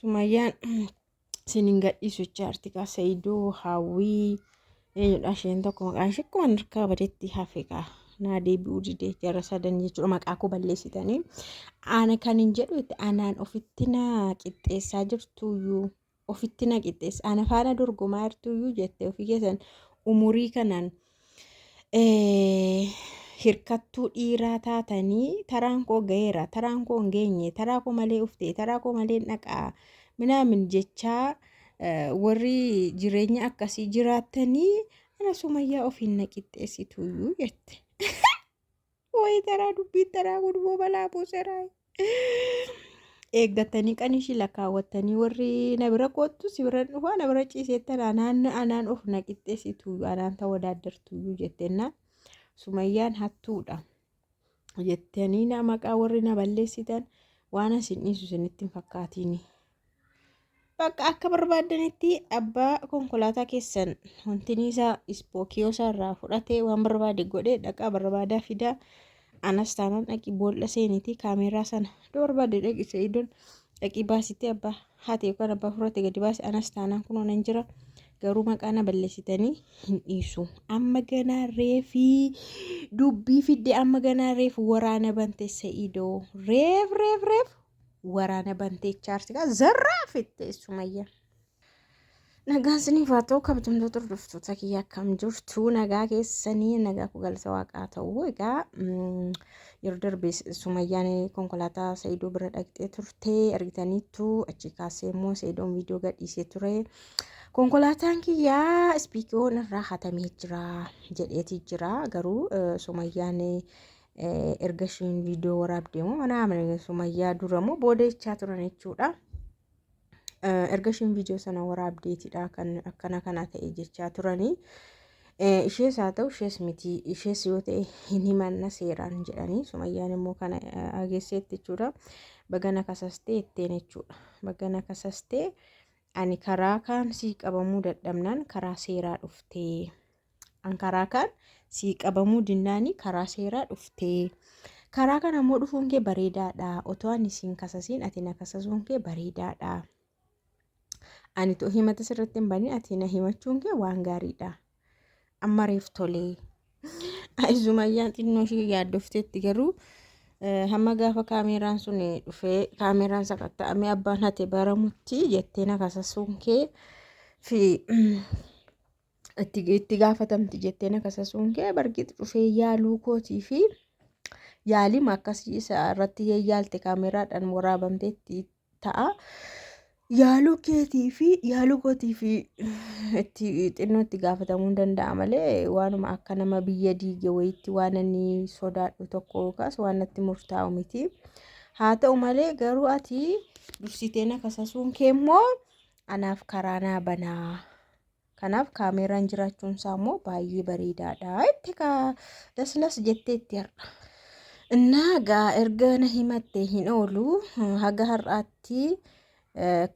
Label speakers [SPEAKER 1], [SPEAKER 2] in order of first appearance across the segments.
[SPEAKER 1] Sumayyaan sinin gadhiisu jaartika Sayyiduu Hawwii eenyudha isheen tokko maqaan ishee akkuma harkaa badeetti hafeeqa naa deebi'uu didee jara sadan jechuudha maqaa koo balleessitanii ana kan hin jedhu itti anaan ofitti na qixxeessaa jirtuyyuu ofitti na qixxeessa ana faana dorgomaa jirtuyyuu jettee ofii keessan umurii kanaan hirkattuu dhiiraa taatanii taraan koo ga'eera taraan koo hin geenye taraa koo malee uftee taraa koo malee dhaqaa minaamin jechaa warri jireenya akkasii jiraattanii ana Sumayyaa ofiin na qixxeessituyyuu jette. Wayi taraa dubbii taraa gudboo balaa buuseraa. Eeggatanii qanishii lakkaawwattanii warri na bira koottu si bira dhufaa na bira ciiseettan anaan of na qixxeessituyyuu anaan tawaadaaddartuyyuu jettenna. Sumayyaan hattuudha jettanii na maqaa warri na balleessitan waan asin dhiisu isinitti hin fakkaatini. Bakka akka barbaadanitti abbaa konkolaataa keessan wantiniisa ispookiyoosaa irraa fudhatee waan barbaade godhee dhaqaa barbaadaa fidaa anas taanaan dhaqii boolla seenitii kaameeraa sana iddoo barbaade dhaqise iddoon dhaqii baasitee abbaa haatee yookaan abbaa fudhate gadi baase anas taanaan kun onan jira garuu maqaa na balleessitanii hin dhiisu. Amma ganaa reefii dubbii fidde amma ganaa reef waraana bante Sayyidoo reef waraana bantee chaarsikaa zarraa fitte Sumayyaa. Nagaan siniif haa ta'u kabajamtoota hordoftoota kiyya akkam jirtu nagaa keessanii nagaa ku galata waaqaa ta'u egaa yeroo darbe Sumayyaan konkolaataa Sayyidoo bira dhaqxee turte argitaniittu achi kaasee immoo Sayyidoon viidiyoo gadhiisee ture. Konkolaataan kiyyaa ispiikoon irraa hatamee jira jedheeti jira garuu Sumayyaan erga ishiin viidiyoo waraabdee moo mana amane Sumayyaa dura moo booda jechaa turan jechuudha. Erga ishiin viidiyoo sana waraabdeetidha kan akkana kana ta'e jechaa turanii. Ishees haa ta'u ishees miti ishees yoo ta'e hin himanna seeraan jedhanii Sumayyaan immoo kana ageesseetti jechuudha. Bagana kasastee itteen jechuudha. Bagana kasastee ani karaa kaan sii qabamuu dadhabnaan karaa seeraa dhuftee an karaa kaan sii qabamuu dinnaanii karaa seeraa dhuftee karaa kana immoo dhufuun kee bareedaadha otoo ani siin kasasiin ati na kasasuun kee bareedaadha ani to himata sirratti hin bane ati na himachuun kee waan gaariidha amma reef tolee Sumayyaan xinnoo ishee yaaddofteetti garuu hamma gaafa kaameeraan sun dhufee kaameeraan sakatta'amee abbaan hate baramutti jettee na kasasuun kee fi itti gaafatamti jettee na kasasuun kee bargit dhufee yaaluu kootii fi yaalima akkasii isa irratti yaalte kaameeraadhaan waraabamteetti ta'a. Yaaluu keetii fi yaaluu kootii fi itti xinnoo itti gaafatamuu danda'a malee waanuma akka nama biyya diige wayitti waan ani sodaadhu tokko yookaas waan natti murtaa'u miti. Haa ta'u malee garuu ati dursitee na kasasuun kee immoo anaaf karaa naa banaa. Kanaaf kaameeraan jiraachuun isaa immoo baay'ee bareedaadha. Itti daslas jetteetti har'a. Innaa gaa erga na himattee hin oolu haga har'aatti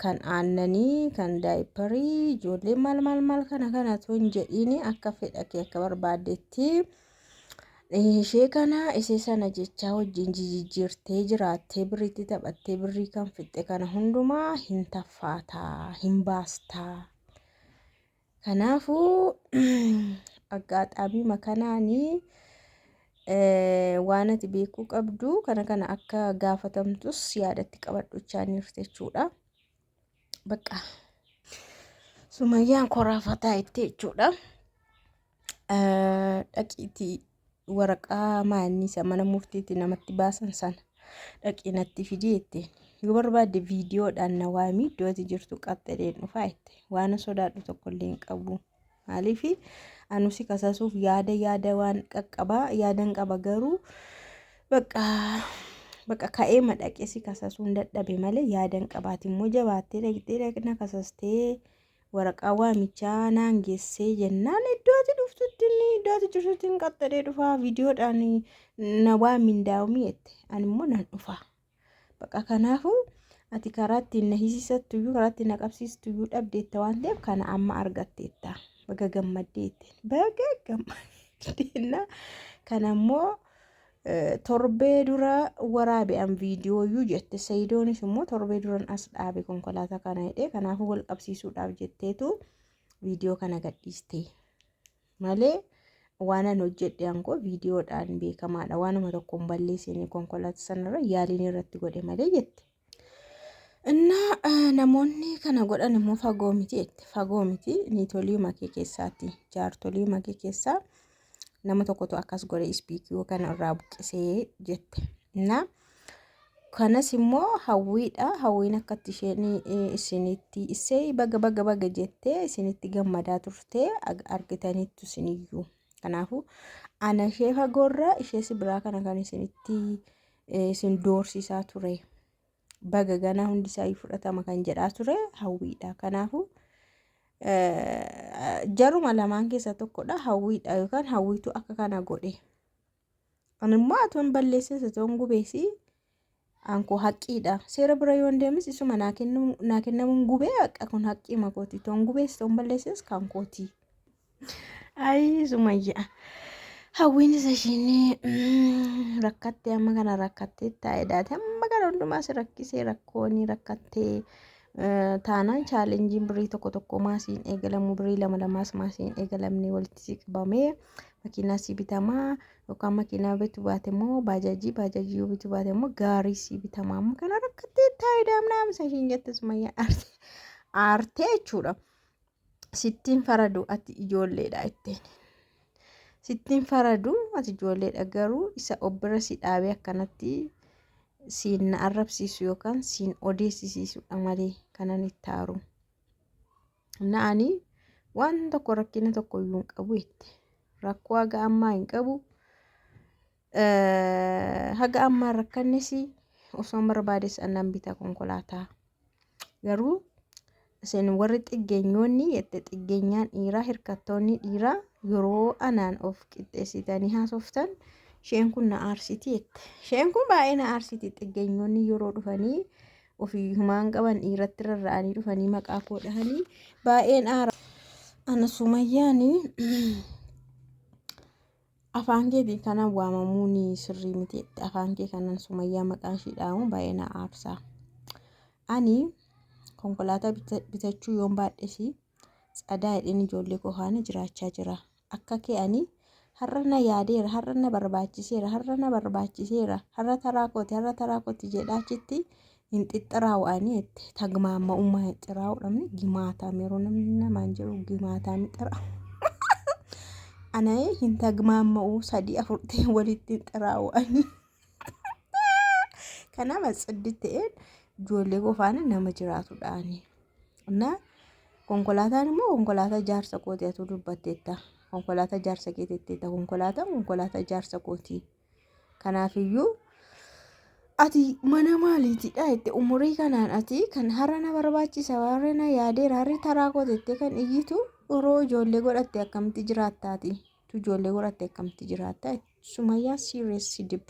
[SPEAKER 1] kan aannanii kan daayiparii ijoollee maal kana toon jedhiini akka fedha kee akka barbaaddetti ishee kana isee sana jechaa wajjin jijjiirtee jiraattee birriitti taphattee birrii kan fixxe kana hundumaa hin taffaataa hin baastaa. Kanaafuu aggaxaabii makanaanii waan ati beekuu qabdu kana akka gaafatamtus yaadatti qabadhuchaa jirte jechuudha. Bakka Sumayyaan koraafataa itti jechuudha. Dhaqiitii waraqaa maannisa mana murtiitti namatti baasan sana dhaqii natti fidii jetteen yoo barbaadde viidiyoodhaan na waamii iddoo ati jirtu qaxxaleen dhufaa jette waan sodaadhu tokkollee hin qabu. Maaliif anusi kasasuuf yaada waan qaqqabaa yaadan qaba garuu bakka ka'ee madaqeesi kasasuun dadhabe malee yaadan qabaati immoo jabaattee dhaqna kasastee waraqaa waamichaa naan geessee jennaan iddoo ati dhuftutti iddoo ati jirtutti hin qaxxalee dhufaa viidiyoodhaan na waamin daawumii jette ani immoo nan dhufaa. Bakka kanaafuu ati karaa ittiin na hiisisattuyyuu karaa ittiin na qabsiistuyyuu dhabdeetta waan ta'eef kana amma argatteetta. Baga gammaddeetti baga gammaddeena kana immoo torbee dura waraabe'an viidiyoo iyyuu jette Saidoonis immoo torbee duran as dhaabe konkolaataa kana hidhee kanaafuu wal qabsiisuudhaaf jetteetu viidiyoo kana gadhiiste malee waan an hojjedhe ankoo viidiyoodhaan beekamaadha waanuma tokko hin balleessine konkolaataa sanarra yaaliin irratti godhe malee jette. Namoonni kana godhan immoo fagoo miti jette fagoo miti niitolii makee keessaatti jaartolii makee keessaa nama tokkotu akkas godhe ispiikii kana irraa buqqisee jette. Kanas immoo hawwiidha hawwiin akkatti isheen isinitti isee baga jettee isinitti gammadaa turte argitaniittu isiniyyuu. Kanaafuu ana ishee fagoorra ishee biraa kana kan isinitti isin doorsisaa ture. Baga ganaa hundisaa fudhatama kan jedhaa ture hawwiidha. Kanaafuu jaruma lamaan keessa tokkodha hawwiidha yookaan hawwiitu akka kana godhe. Animmoo atoon balleesses atoon gubeessi ankoo haqqiidha. Seera bira yoo deemis isuma naa kennamuun gubee akka kun haqqii makooti toon gubees toon balleesses kan kooti. Ay Sumayyaa hawwiin isa isheen rakkattee amma kana rakkattee taa'edhaati amma kana hundumaas rakkisee rakkooni rakkattee taanaan chaalenjiin birii tokko maasiin eegalamu birii lamaas maasiin eegalamne walitti siqbamee makiinaa si bitamaa yookaan makiinaa bitu baate immoo baajaajii yoo bitu baate immoo gaarii si bitamaa amma kana rakkattee taa'edha amna isa isheen jette Sumayyaa aartee jechuudha. Sittiin faradu ati ijoolleedha ittiin. Sittiin faradu ati ijoolleedha garuu isa obbira si dhaabee akkanatti siin arrabsiisu yookaan siin odeessisiisudha malee kanan itti aaru. Ani waan tokko rakkina tokko iyyuu hin qabu jette. Rakkoo haga ammaa hin qabu. Haga ammaa rakkannis osoo barbaades annan bita konkolaataa. Garuu isin warri xiggeenyoonni jette xiggeenyaan dhiiraa hirkattoonni dhiiraa yeroo anaan of qixxeessitanii haasoftan isheen kun na aarsiti jette. Isheen kun baay'ee na aarsiti xiggeenyoonni yeroo dhufanii ofii humaan qaban dhiiratti rarra'anii dhufanii maqaa koo dhahanii baay'een aara. Ana Sumayyaan afaan keetii kana waamamuun sirrii miti jette. Afaan kee kanan Sumayyaa maqaan ishii dhaamu baay'ee na aarsa. Ani konkolaataa bitachuu yoon baadhesi tsadaa hidhin ijoollee koo faana jiraachaa jira. Akka kee ani har'a na yaadeera, har'a na barbaachiseera, har'a taraa kooti jedhaa achitti hin xixxiraawanii jette. Tagmaamma'ummaa hin xiraawudhamni gimaataa yeroo namni namaan jiru gimaataa mixiraa'u. Ana hin tagmaamma'uu 3-4 walitti xiraawanii. Kanaaf tsiddi ta'een ijoollee koo faana nama jiraatudhaani. Konkolaataan immoo konkolaataa jaarsa kooti atu dubbatteetta. Konkolaataa jaarsa keetetteetta. Konkolaataa jaarsa kooti. Kanaafiyyuu ati mana maaliitidha jette umurii kanaan ati kan har'a na barbaachisa warra na yaadeera harri taraa kootettee kan iyyitu yeroo ijoollee godhatte akkamitti jiraattaati. Tu ijoollee godhatte akkamitti jiraattaa Sumayyaa serious dib.